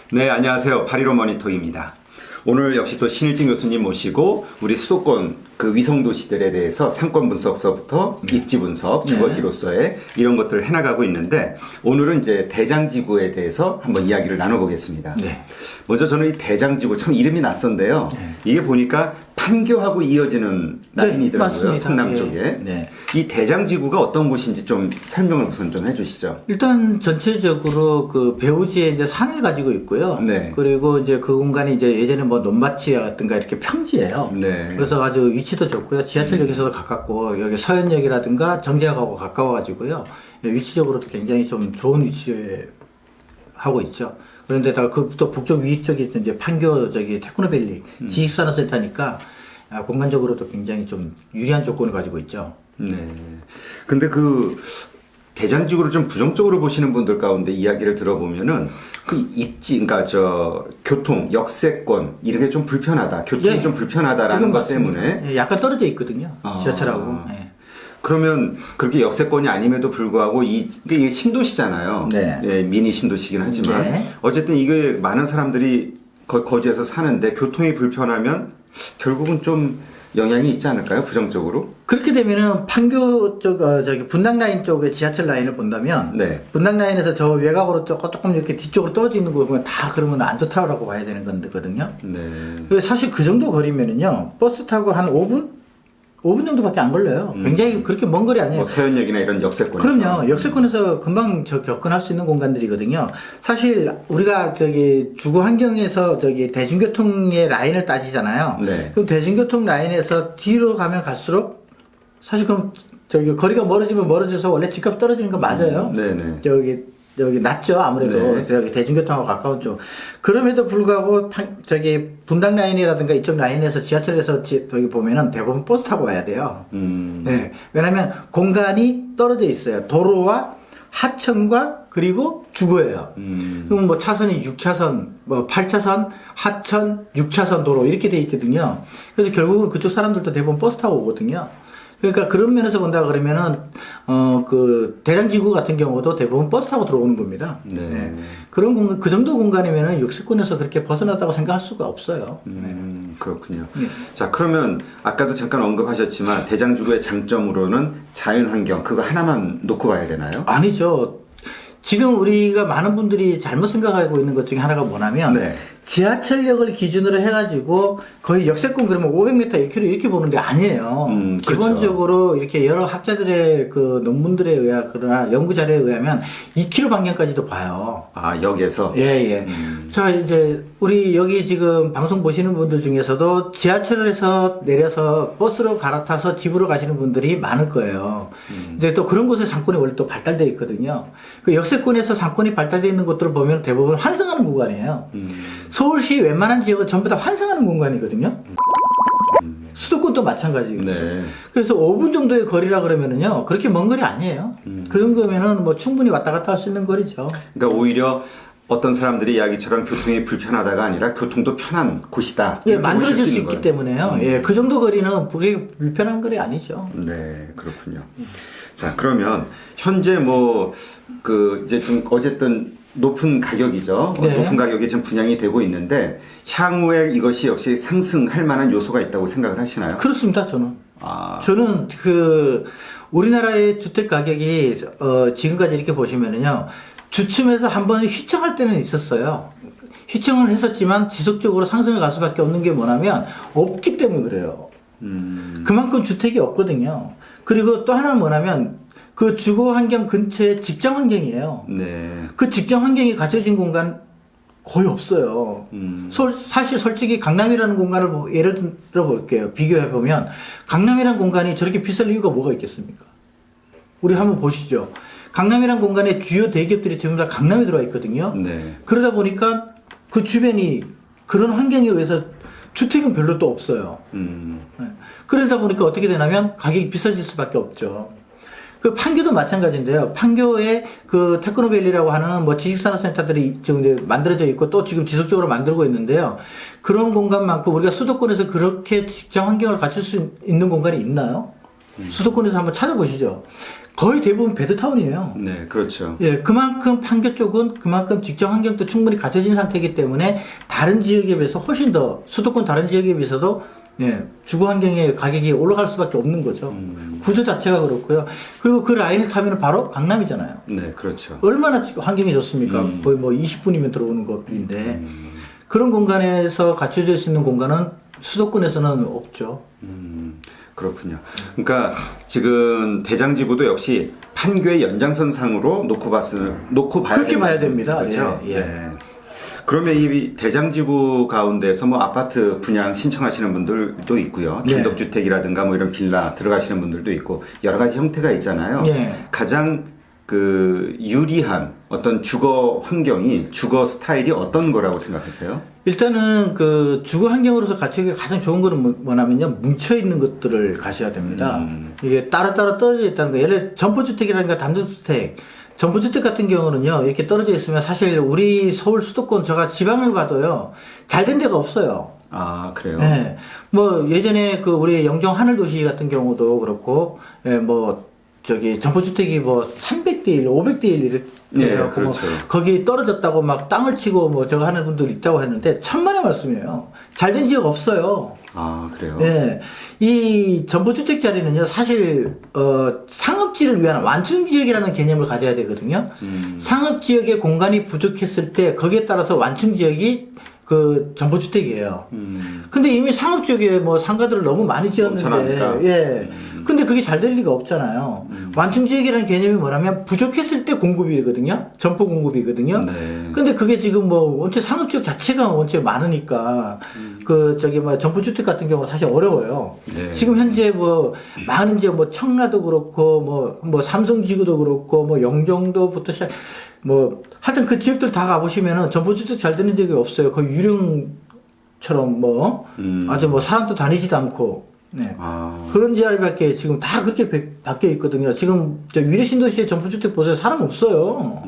네, 안녕하세요. 815 모니터입니다. 오늘 역시 또 신일진 교수님 모시고 우리 수도권 그 위성도시들에 대해서 상권 분석서부터 입지 분석, 주거지로서의 이런 것들을 해나가고 있는데 오늘은 이제 대장지구에 대해서 한번 이야기를 나눠보겠습니다. 네. 먼저 저는 이 대장지구 참 이름이 낯선데요. 이게 보니까 판교하고 이어지는 라인이더라고요. 맞습니다. 성남 예. 쪽에. 네. 이 대장지구가 어떤 곳인지 좀 설명을 우선 좀 해주시죠. 일단 전체적으로 그 배후지에 이제 산을 가지고 있고요. 네. 그리고 이제 그 공간이 이제 예전에 뭐 논밭이라든가 이렇게 평지예요. 네. 그래서 아주 위치도 좋고요. 지하철역에서도 가깝고 여기 서현역이라든가 정제역하고 가까워가지고요. 위치적으로도 굉장히 좀 좋은 위치에 하고 있죠. 그런데다가 그 또 북쪽 위쪽에 있던 이제 판교 저기 테크노밸리 지식산업센터니까 공간적으로도 굉장히 좀 유리한 조건을 가지고 있죠. 네. 근데 그 대장지구를 좀 부정적으로 보시는 분들 가운데 이야기를 들어보면은 그 입지, 그러니까 저 교통, 역세권 이런 게 좀 불편하다, 교통이 예. 좀 불편하다라는 그건 것 맞습니다. 때문에 예, 약간 떨어져 있거든요. 아. 지하철하고. 예. 그러면 그렇게 역세권이 아님에도 불구하고 이게 신도시잖아요. 네. 예, 미니 신도시긴 하지만 네. 어쨌든 이게 많은 사람들이 거주해서 사는데 교통이 불편하면 결국은 좀 영향이 있지 않을까요? 부정적으로? 그렇게 되면은 판교 쪽, 저기 분당 라인 쪽의 지하철 라인을 본다면, 네. 분당 라인에서 저 외곽으로 조금 이렇게 뒤쪽으로 떨어져 있는 거 보면 다 그러면 안 좋다라고 봐야 되는 거거든요. 네. 사실 그 정도 거리면은요, 버스 타고 한 5분? 5분 정도밖에 안 걸려요. 굉장히 그렇게 먼 거리 아니에요. 뭐 서현역이나 이런 역세권에서. 그럼요. 역세권에서 금방 접근할 수 있는 공간들이거든요. 사실 우리가 저기 주거 환경에서 저기 대중교통의 라인을 따지잖아요. 네. 그럼 대중교통 라인에서 뒤로 가면 갈수록 사실 그럼 저기 거리가 멀어지면 멀어져서 원래 집값 떨어지는 거 맞아요. 네네. 여기 낮죠, 아무래도. 네. 여기 대중교통하고 가까운 쪽. 그럼에도 불구하고 저기 분당 라인이라든가 이쪽 라인에서 지하철에서 여기 보면은 대부분 버스 타고 와야 돼요. 네. 왜냐면 공간이 떨어져 있어요. 도로와 하천과 그리고 주거예요. 그럼 뭐 차선이 6차선, 뭐 8차선, 하천, 6차선 도로 이렇게 돼 있거든요. 그래서 결국은 그쪽 사람들도 대부분 버스 타고 오거든요. 그러니까 그런 면에서 본다 그러면은 그 대장지구 같은 경우도 대부분 버스 타고 들어오는 겁니다. 네. 그런 공간, 그 정도 공간이면은 역세권에서 그렇게 벗어났다고 생각할 수가 없어요. 그렇군요. 자, 그러면 아까도 잠깐 언급하셨지만 대장주구의 장점으로는 자연환경 그거 하나만 놓고 봐야 되나요? 아니죠. 지금 우리가 많은 분들이 잘못 생각하고 있는 것 중에 하나가 뭐냐면 네. 지하철역을 기준으로 해가지고 거의 역세권 그러면 500m, 1km 이렇게 보는 게 아니에요. 그렇죠. 기본적으로 이렇게 여러 학자들의 그 논문들에 의하거나 연구 자료에 의하면 2km 반경까지도 봐요. 아, 역에서? 예, 예. 자, 이제, 우리 여기 지금 방송 보시는 분들 중에서도 지하철에서 내려서 버스로 갈아타서 집으로 가시는 분들이 많을 거예요. 이제 또 그런 곳에 상권이 원래 또 발달되어 있거든요. 그 역세권에서 상권이 발달되어 있는 곳들을 보면 대부분 환승하는 구간이에요. 서울시 웬만한 지역은 전부 다 환승하는 공간이거든요. 수도권도 마찬가지고. 네. 그래서 5분 정도의 거리라 그러면은요, 그렇게 먼 거리 아니에요. 그 정도면은 뭐 충분히 왔다 갔다 할 수 있는 거리죠. 그러니까 오히려 어떤 사람들이 이야기처럼 교통이 불편하다가 아니라 교통도 편한 곳이다. 예, 이렇게 만들어질 보실 수 있는 있기 거예요. 때문에요. 예, 그 정도 거리는 불편한 거리 아니죠. 네, 그렇군요. 자, 그러면 현재 뭐 그 이제 좀 어쨌든 높은 가격이죠. 네. 높은 가격이 지금 분양이 되고 있는데 향후에 이것이 역시 상승할 만한 요소가 있다고 생각을 하시나요? 그렇습니다, 저는. 아, 저는 그 우리나라의 주택 가격이 지금까지 이렇게 보시면은요, 주춤해서 한번 휘청할 때는 있었어요. 휘청을 했었지만 지속적으로 상승을 갈 수밖에 없는 게 뭐냐면 없기 때문에 그래요. 그만큼 주택이 없거든요. 그리고 또 하나는 뭐냐면 그 주거 환경 근처에 직장 환경이에요. 네. 그 직장 환경이 갖춰진 공간 거의 없어요. 사실 솔직히 강남이라는 공간을 예를 들어 볼게요. 비교해 보면 강남이라는 공간이 저렇게 비쌀 이유가 뭐가 있겠습니까? 우리 한번 보시죠. 강남이라는 공간에 주요 대기업들이 전부 다 강남에 들어와 있거든요. 네. 그러다 보니까 그 주변이 그런 환경에 의해서 주택은 별로 또 없어요. 네. 그러다 보니까 어떻게 되냐면 가격이 비싸질 수밖에 없죠. 그 판교도 마찬가지인데요. 판교에 그 테크노밸리라고 하는 뭐 지식산업센터들이 지금 이제 만들어져 있고 또 지금 지속적으로 만들고 있는데요. 그런 공간만큼 우리가 수도권에서 그렇게 직장 환경을 갖출 수 있는 공간이 있나요? 수도권에서 한번 찾아보시죠. 거의 대부분 베드타운이에요. 네, 그렇죠. 예, 그만큼 판교 쪽은 그만큼 직장 환경도 충분히 갖춰진 상태이기 때문에 다른 지역에 비해서 훨씬 더 수도권 다른 지역에 비해서도 예, 주거 환경의 가격이 올라갈 수밖에 없는 거죠. 구조 자체가 그렇고요. 그리고 그 라인을 타면 바로 강남이잖아요. 네, 그렇죠. 얼마나 환경이 좋습니까? 거의 뭐 20분이면 들어오는 것인데 그런 공간에서 갖춰져 있는 공간은 수도권에서는 없죠. 그렇군요. 그러니까 지금 대장지구도 역시 판교의 연장선상으로 놓고 봐야 그렇게 되는 봐야 됩니다. 거죠? 예, 예. 네. 그러면 이 대장지구 가운데서 뭐 아파트 분양 신청하시는 분들도 있고요. 네. 단독주택이라든가 뭐 이런 빌라 들어가시는 분들도 있고 여러 가지 형태가 있잖아요. 네. 가장 그 유리한 어떤 주거 환경이 주거 스타일이 어떤 거라고 생각하세요? 일단은 그 주거 환경으로서 갖추기 가장 좋은 거는 뭐냐면요. 뭉쳐있는 것들을 가셔야 됩니다. 이게 따로따로 떨어져 있다는 거. 예를 들어 점포주택이라든가 단독주택. 점포주택 같은 경우는요. 이렇게 떨어져 있으면 사실 우리 서울 수도권 제가 지방을 봐도요. 잘된 데가 없어요. 아, 그래요? 네. 뭐 예전에 그 우리 영종 하늘도시 같은 경우도 그렇고 예, 뭐 저기 점포주택이 뭐 300대 1, 500대 1 이렇게 네, 해갖고 그렇죠. 뭐 거기 떨어졌다고 막 땅을 치고 뭐 저거 하는 분들 있다고 했는데 천만의 말씀이에요. 잘된 지역 없어요. 아, 그래요? 네. 이 점포주택 자리는요, 사실, 상업지를 위한 완충지역이라는 개념을 가져야 되거든요. 상업지역의 공간이 부족했을 때, 거기에 따라서 완충지역이 그 점포주택이에요. 근데 이미 상업지역에 뭐 상가들을 너무 많이 지었는데, 엄청나니까. 예. 근데 그게 잘 될 리가 없잖아요. 완충지역이라는 개념이 뭐냐면 부족했을 때 공급이거든요. 점포 공급이거든요. 네. 근데 그게 지금 뭐 원체 상업지역 자체가 원체 많으니까 그 저기 뭐 점포주택 같은 경우 사실 어려워요. 네. 지금 현재 뭐 많은 지역 뭐 청라도 그렇고 뭐 삼성지구도 그렇고 뭐 영종도부터 시작 뭐 하여튼 그 지역들 다 가보시면은 점포주택 잘 되는 지역이 없어요. 거의 유령처럼 뭐 아주 뭐 사람도 다니지도 않고. 네. 아. 그런 지역밖에 지금 다 그렇게 바뀌어 있거든요. 지금 저 위례신도시의 점포주택 보세요. 사람 없어요.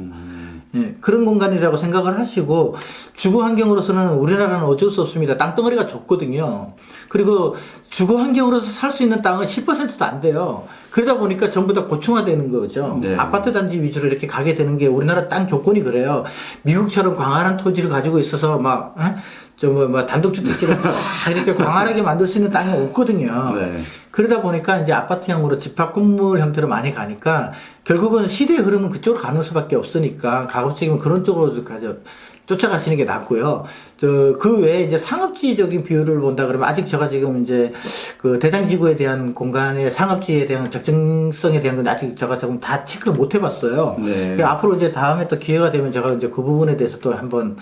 예, 그런 공간이라고 생각을 하시고 주거 환경으로서는 우리나라는 어쩔 수 없습니다. 땅덩어리가 좁거든요. 그리고 주거 환경으로서 살 수 있는 땅은 10%도 안 돼요. 그러다 보니까 전부 다 고층화되는 거죠. 네. 아파트 단지 위주로 이렇게 가게 되는 게 우리나라 땅 조건이 그래요. 미국처럼 광활한 토지를 가지고 있어서 막 단독주택지를 쫙 이렇게 광활하게 만들 수 있는 땅이 없거든요. 네. 그러다 보니까 이제 아파트형으로 집합 건물 형태로 많이 가니까 결국은 시대의 흐름은 그쪽으로 가는 수밖에 없으니까 가급적이면 그런 쪽으로 쫓아가시는 게 낫고요. 그 외에 이제 상업지적인 비율을 본다 그러면 아직 제가 지금 이제 그 대장지구에 대한 공간의 상업지에 대한 적정성에 대한 건 아직 제가 조금 다 체크를 못 해봤어요. 네. 앞으로 이제 다음에 또 기회가 되면 제가 이제 그 부분에 대해서 또 한번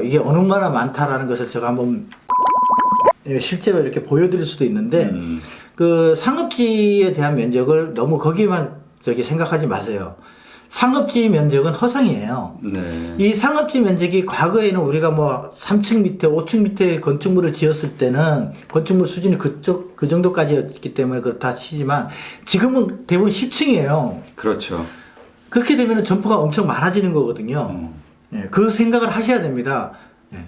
이게 얼마나 많다라는 것을 제가 한번 실제로 이렇게 보여드릴 수도 있는데 그 상업지에 대한 면적을 너무 거기만 생각하지 마세요. 상업지 면적은 허상이에요. 네. 이 상업지 면적이 과거에는 우리가 뭐 3층 밑에, 5층 밑에 건축물을 지었을 때는 건축물 수준이 그 정도까지였기 때문에 그렇다 치지만 지금은 대부분 10층이에요. 그렇죠. 그렇게 되면 점포가 엄청 많아지는 거거든요. 예, 그 생각을 하셔야 됩니다. 예.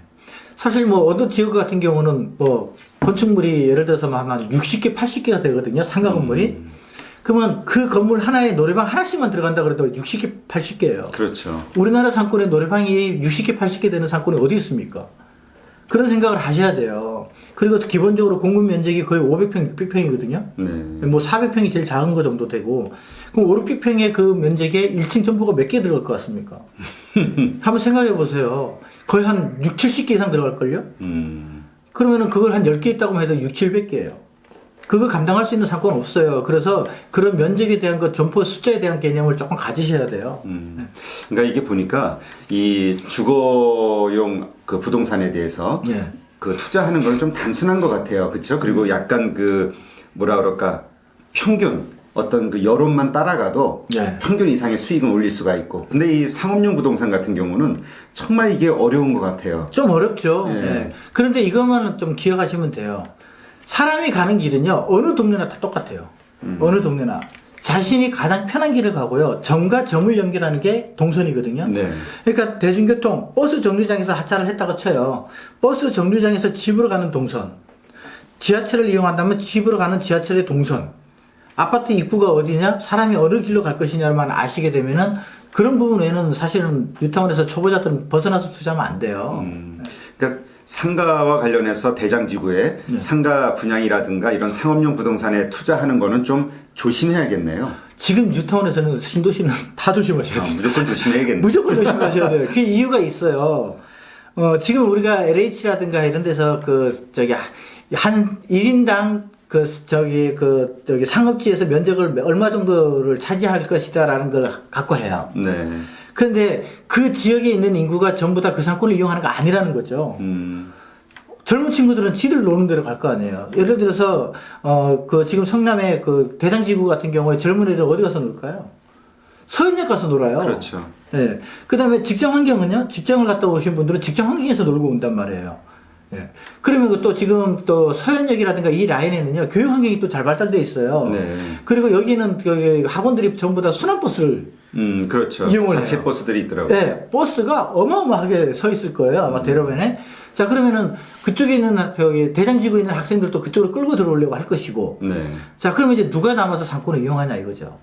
사실 뭐 어느 지역 같은 경우는 뭐 건축물이 예를 들어서 한 60개, 80개가 되거든요. 상가 건물이. 그러면 그 건물 하나에 노래방 하나씩만 들어간다 그래도 60개, 80개예요. 그렇죠. 우리나라 상권에 노래방이 60개, 80개 되는 상권이 어디 있습니까? 그런 생각을 하셔야 돼요. 그리고 기본적으로 공급 면적이 거의 500평, 600평이거든요. 네. 뭐 400평이 제일 작은 거 정도 되고, 그럼 5, 600평의 그 면적에 1층 점포가 몇 개 들어갈 것 같습니까? 한번 생각해 보세요. 거의 한 6, 70개 이상 들어갈걸요? 그러면은 그걸 한 10개 있다고 해도 6, 700개예요. 그거 감당할 수 있는 상권은 없어요. 그래서 그런 면적에 대한 것, 점포 숫자에 대한 개념을 조금 가지셔야 돼요. 그러니까 이게 보니까 이 주거용 그 부동산에 대해서 네. 그 투자하는 건 좀 단순한 것 같아요. 그렇죠? 그리고 약간 그 뭐라 그럴까 평균 어떤 그 여론만 따라가도 네. 평균 이상의 수익을 올릴 수가 있고. 근데 이 상업용 부동산 같은 경우는 정말 이게 어려운 것 같아요. 좀 어렵죠. 네. 네. 그런데 이것만 좀 기억하시면 돼요. 사람이 가는 길은요, 어느 동네나 다 똑같아요. 어느 동네나. 자신이 가장 편한 길을 가고요. 점과 점을 연결하는 게 동선이거든요. 네. 그러니까 대중교통, 버스 정류장에서 하차를 했다고 쳐요. 버스 정류장에서 집으로 가는 동선. 지하철을 이용한다면 집으로 가는 지하철의 동선. 아파트 입구가 어디냐, 사람이 어느 길로 갈 것이냐만 아시게 되면은 그런 부분에는 사실은 뉴타운에서 초보자들은 벗어나서 투자하면 안 돼요. 그러니까 상가와 관련해서 대장지구에 상가 분양이라든가 이런 상업용 부동산에 투자하는 거는 좀 조심해야겠네요. 지금 뉴타운에서는 신도시는 다 조심하셔야 돼요. 무조건 조심해야겠네요. 무조건 조심하셔야 돼요. 그 이유가 있어요. 지금 우리가 LH라든가 이런 데서 한 1인당 상업지에서 면적을 얼마 정도를 차지할 것이다라는 걸 갖고 해요. 네. 그런데 그 지역에 있는 인구가 전부 다 그 상권을 이용하는 거 아니라는 거죠. 젊은 친구들은 지들 노는 데로 갈 거 아니에요. 예를 들어서, 지금 성남의 그 대장지구 같은 경우에 젊은 애들 어디 가서 놀까요? 서현역 가서 놀아요. 그렇죠. 예. 그 다음에 직장 환경은요? 직장을 갔다 오신 분들은 직장 환경에서 놀고 온단 말이에요. 예. 그러면 또 지금 또 서현역이라든가 이 라인에는요, 교육 환경이 또 잘 발달되어 있어요. 네. 그리고 여기는 학원들이 전부 다 순환버스를 그렇죠. 이용을 자체 해요. 버스들이 있더라고요. 네, 버스가 어마어마하게 서 있을 거예요. 아마 대로변에. 자, 그러면은 그쪽에 있는 대장지구에 있는 학생들도 그쪽으로 끌고 들어오려고 할 것이고. 네. 자, 그러면 이제 누가 남아서 상권을 이용하냐 이거죠.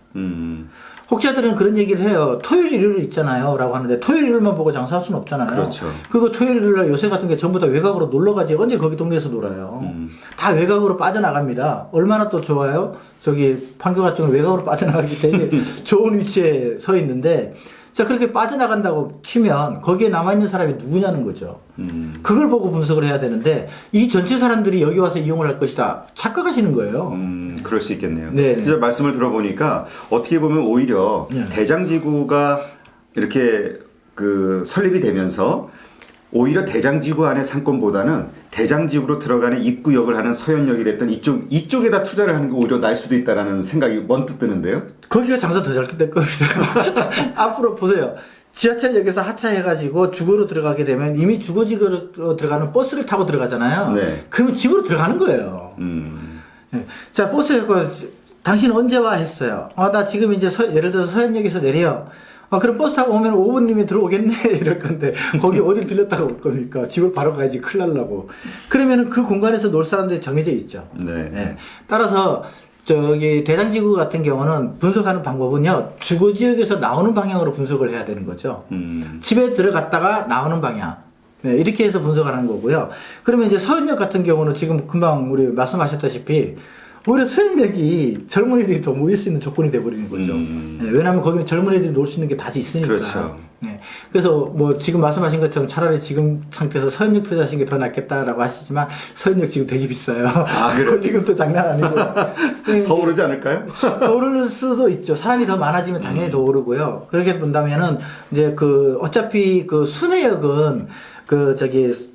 혹자들은 그런 얘기를 해요. 토요일, 일요일 있잖아요. 라고 하는데 토요일, 일요일만 보고 장사할 수는 없잖아요. 그렇죠. 그거 토요일, 일요일 요새 같은 게 전부 다 외곽으로 놀러 가지. 언제 거기 동네에서 놀아요. 다 외곽으로 빠져나갑니다. 얼마나 또 좋아요? 판교 같은 외곽으로 빠져나가기 때문에 좋은 위치에 서 있는데 자, 그렇게 빠져나간다고 치면 거기에 남아있는 사람이 누구냐는 거죠. 그걸 보고 분석을 해야 되는데 이 전체 사람들이 여기 와서 이용을 할 것이다. 착각하시는 거예요. 그럴 수 있겠네요. 네. 진짜 말씀을 들어보니까 어떻게 보면 오히려 네. 대장지구가 이렇게 설립이 되면서 오히려 대장지구 안의 상권보다는 대장지구로 들어가는 입구역을 하는 서현역이 됐던 이쪽에다 투자를 하는 게 오히려 날 수도 있다라는 생각이 먼트 드는데요. 거기가 장사 더 잘 될 겁니다. 앞으로 보세요. 지하철역에서 하차해가지고 주거로 들어가게 되면 이미 주거지구로 들어가는 버스를 타고 들어가잖아요. 네. 그러면 집으로 들어가는 거예요. 네. 자, 버스에 당신 언제 와 했어요. 나 지금 이제 예를 들어서 서현역에서 내려. 그럼 버스 타고 오면 5분이면 들어오겠네 이럴 건데 거기 어딜 들렸다가 올 겁니까? 집을 바로 가야지 큰일 날라고. 그러면은 그 공간에서 놀 사람들이 정해져 있죠. 네. 네. 따라서 대장지구 같은 경우는 분석하는 방법은요, 주거지역에서 나오는 방향으로 분석을 해야 되는 거죠. 집에 들어갔다가 나오는 방향. 네, 이렇게 해서 분석하는 거고요. 그러면 이제 서현역 같은 경우는 지금 금방 우리 말씀하셨다시피 오히려 서현역이 젊은이들이 더 모일 수 있는 조건이 돼버리는 거죠. 네, 왜냐하면 거기는 젊은이들이 놀 수 있는 게 다시 있으니까. 그렇죠. 네, 그래서 지금 말씀하신 것처럼 차라리 지금 상태에서 서현역 투자하시는 게 더 낫겠다라고 하시지만 서현역 지금 되게 비싸요. 권리금도 장난 아니고. 네, 더 오르지 않을까요? 더 오를 수도 있죠. 사람이 더 많아지면 당연히 더 오르고요. 그렇게 본다면은 이제 어차피 순회역은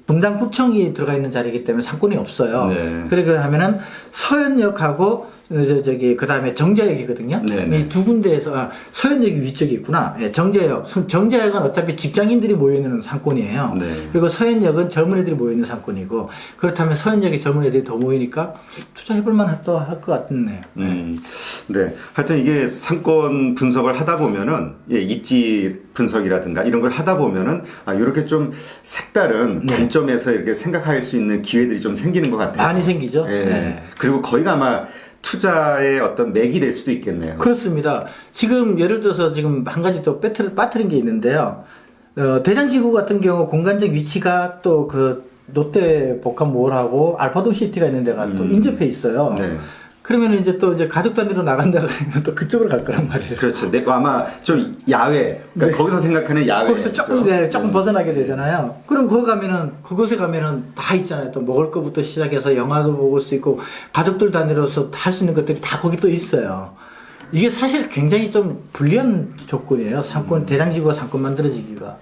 분당구청이 들어가 있는 자리이기 때문에 상권이 없어요. 네. 그렇게 하면은 서현역하고 그 다음에 정자역이거든요. 이 두 군데에서, 서현역이 위쪽에 있구나. 예, 정자역. 정자역은 어차피 직장인들이 모여있는 상권이에요. 네. 그리고 서현역은 젊은이들이 모여있는 상권이고, 그렇다면 서현역에 젊은이들이 더 모이니까 투자해볼만 또 할 것 같네요. 네. 하여튼 이게 상권 분석을 하다 보면은, 입지 분석이라든가 이런 걸 하다 보면은, 이렇게 좀 색다른 관점에서 이렇게 생각할 수 있는 기회들이 좀 생기는 것 같아요. 많이 생기죠. 예. 네. 그리고 거기가 아마 투자의 어떤 맥이 될 수도 있겠네요. 그렇습니다. 지금 예를 들어서 지금 한 가지 또 빠뜨린 게 있는데요. 대장지구 같은 경우 공간적 위치가 또 롯데복합몰하고 알파돔시티가 있는 데가 또 인접해 있어요. 네. 그러면 이제 가족 단위로 나간다 그러면 또 그쪽으로 갈 거란 말이에요. 그렇죠. 아마 좀 야외, 그러니까 네. 거기서 생각하는 야외. 거기서 조금 벗어나게 되잖아요. 그럼 그곳에 가면은 다 있잖아요. 또 먹을 거부터 시작해서 영화도 볼 수 있고, 가족들 단위로서 할 수 있는 것들이 다 거기 또 있어요. 이게 사실 굉장히 좀 불리한 조건이에요. 대장지구가 상권 만들어지기가.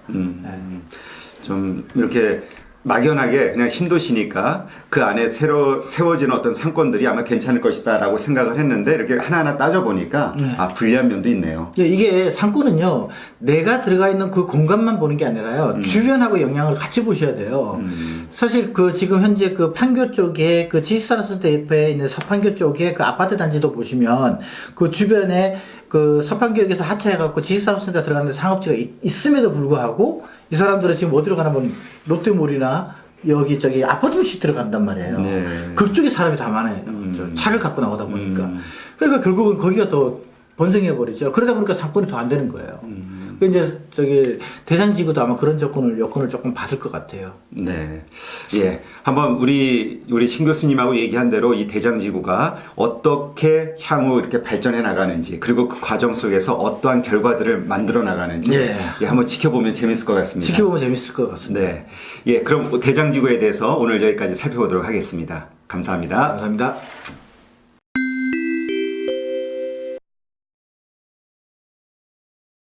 좀 이렇게 막연하게 그냥 신도시니까 그 안에 새로 세워지는 어떤 상권들이 아마 괜찮을 것이다라고 생각을 했는데 이렇게 하나하나 따져보니까 불리한 면도 있네요. 이게 상권은요, 내가 들어가 있는 그 공간만 보는 게 아니라요, 주변하고 영향을 같이 보셔야 돼요. 사실 지금 현재 판교 쪽에 지식산업센터 옆에 있는 서판교 쪽에 아파트 단지도 보시면 그 주변에 서판교역에서 하차해갖고 지식산업센터 들어가는 상업지가 있음에도 불구하고 이 사람들은 지금 어디로 가나 보면 롯데몰이나 아파트시티로 간단 말이에요. 네. 그쪽에 사람이 다 많아요. 차를 갖고 나오다 보니까. 그러니까 결국은 거기가 더 번성해 버리죠. 그러다 보니까 상권이 더 안 되는 거예요. 그 이제 저기 대장지구도 아마 그런 여건을 조금 받을 것 같아요. 네. 예. 한번 우리 신 교수님하고 얘기한 대로 이 대장지구가 어떻게 향후 이렇게 발전해 나가는지, 그리고 그 과정 속에서 어떠한 결과들을 만들어 나가는지, 예. 예, 한번 지켜보면 재밌을 것 같습니다. 지켜보면 재밌을 것 같습니다. 네. 예. 그럼 대장지구에 대해서 오늘 여기까지 살펴보도록 하겠습니다. 감사합니다. 감사합니다.